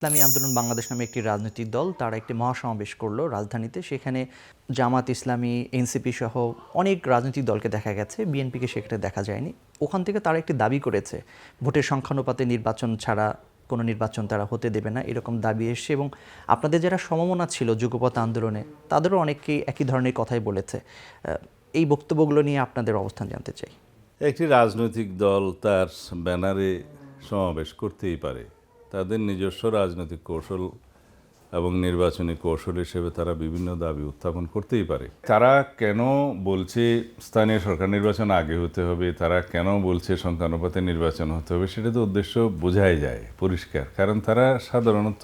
ইসলামী আন্দোলন বাংলাদেশ নামে একটি রাজনৈতিক দল তারা একটি মহাসমাবেশ করলো রাজধানীতে। সেখানে জামাত ইসলামী, এনসিপি সহ অনেক রাজনৈতিক দলকে দেখা গেছে, বিএনপিকে সেখানে দেখা যায়নি। ওখান থেকে তারা একটি দাবি করেছে, ভোটের সংখ্যানুপাতে নির্বাচন ছাড়া কোনো নির্বাচন তারা হতে দেবে না, এরকম দাবি এসছে। এবং আপনাদের যারা সমমনা ছিল যুগপৎ আন্দোলনে, তাদেরও অনেকেই একই ধরনের কথাই বলেছে। এই বক্তব্যগুলো নিয়ে আপনাদের অবস্থান জানতে চাই। একটি রাজনৈতিক দল তার ব্যানারে সমাবেশ করতেই পারে। তাদের নিজস্ব রাজনৈতিক কৌশল এবং নির্বাচনী কৌশল হিসেবে তারা বিভিন্ন দাবি উত্থাপন করতেই পারে। তারা কেন বলছে স্থানীয় সরকার নির্বাচন আগে হতে হবে, তারা কেন বলছে সংখ্যানুপাতে নির্বাচন হতে হবে, সেটা তো উদ্দেশ্য বোঝাই যায় পরিষ্কার। কারণ তারা সাধারণত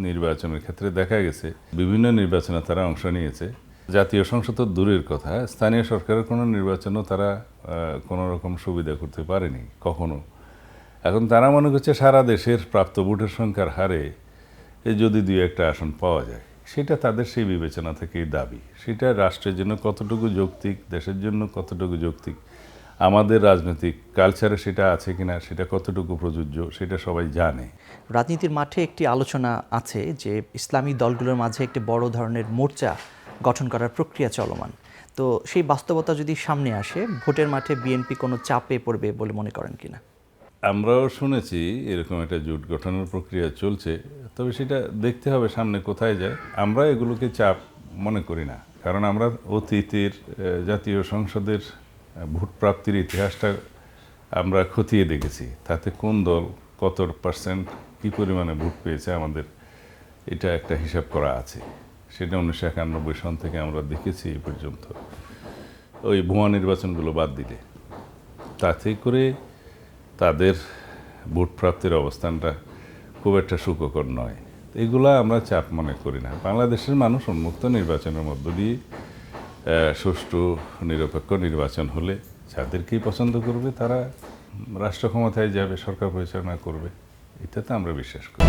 নির্বাচনের ক্ষেত্রে দেখা গেছে বিভিন্ন নির্বাচনে তারা অংশ নিয়েছে। জাতীয় সংসদ তো দূরের কথা, স্থানীয় সরকারের কোনো নির্বাচনও তারা কোনো রকম সুবিধা করতে পারেনি কখনো। এখন তারা মনে করছে সারা দেশের প্রাপ্ত ভোটের সংখ্যার হারে যদি দুই একটা আসন পাওয়া যায়, সেটা তাদের সেই বিবেচনা থেকেই দাবি। সেটা রাষ্ট্রের জন্য কতটুকু যৌক্তিক, দেশের জন্য কতটুকু যৌক্তিক, আমাদের রাজনৈতিক কালচারে সেটা আছে কিনা, সেটা কতটুকু প্রযোজ্য, সেটা সবাই জানে। রাজনীতির মাঠে একটি আলোচনা আছে যে ইসলামী দলগুলোর মাঝে একটি বড় ধরনের মোর্চা গঠন করার প্রক্রিয়া চলমান। তো সেই বাস্তবতা যদি সামনে আসে, ভোটের মাঠে বিএনপি কোনো চাপে পড়বে বলে মনে করেন কিনা? আমরাও শুনেছি এরকম একটা জোট গঠনের প্রক্রিয়া চলছে, তবে সেটা দেখতে হবে সামনে কোথায় যায়। আমরা এগুলোকে চাপ মনে করি না, কারণ আমরা অতীতের জাতীয় সংসদের ভোট প্রাপ্তির ইতিহাসটা আমরা খতিয়ে দেখেছি। তাতে কোন দল কত পার্সেন্ট কী পরিমাণে ভোট পেয়েছে আমাদের এটা একটা হিসাব করা আছে। সেটা 1991 সন থেকে আমরা দেখেছি এই পর্যন্ত, ওই ভুয়া নির্বাচনগুলো বাদ দিলে। তাতে করে তাদের ভোট প্রাপ্তির অবস্থানটা খুব একটা সুখকর নয়। এগুলা আমরা চাপ মনে করি না। বাংলাদেশের মানুষ উন্মুক্ত নির্বাচনের মধ্য দিয়ে সুষ্ঠু নিরপেক্ষ নির্বাচন হলে যাদেরকেই পছন্দ করবে তারা রাষ্ট্র ক্ষমতায় যাবে, সরকার পরিচালনা করবে, এটাতে আমরা বিশ্বাস করি।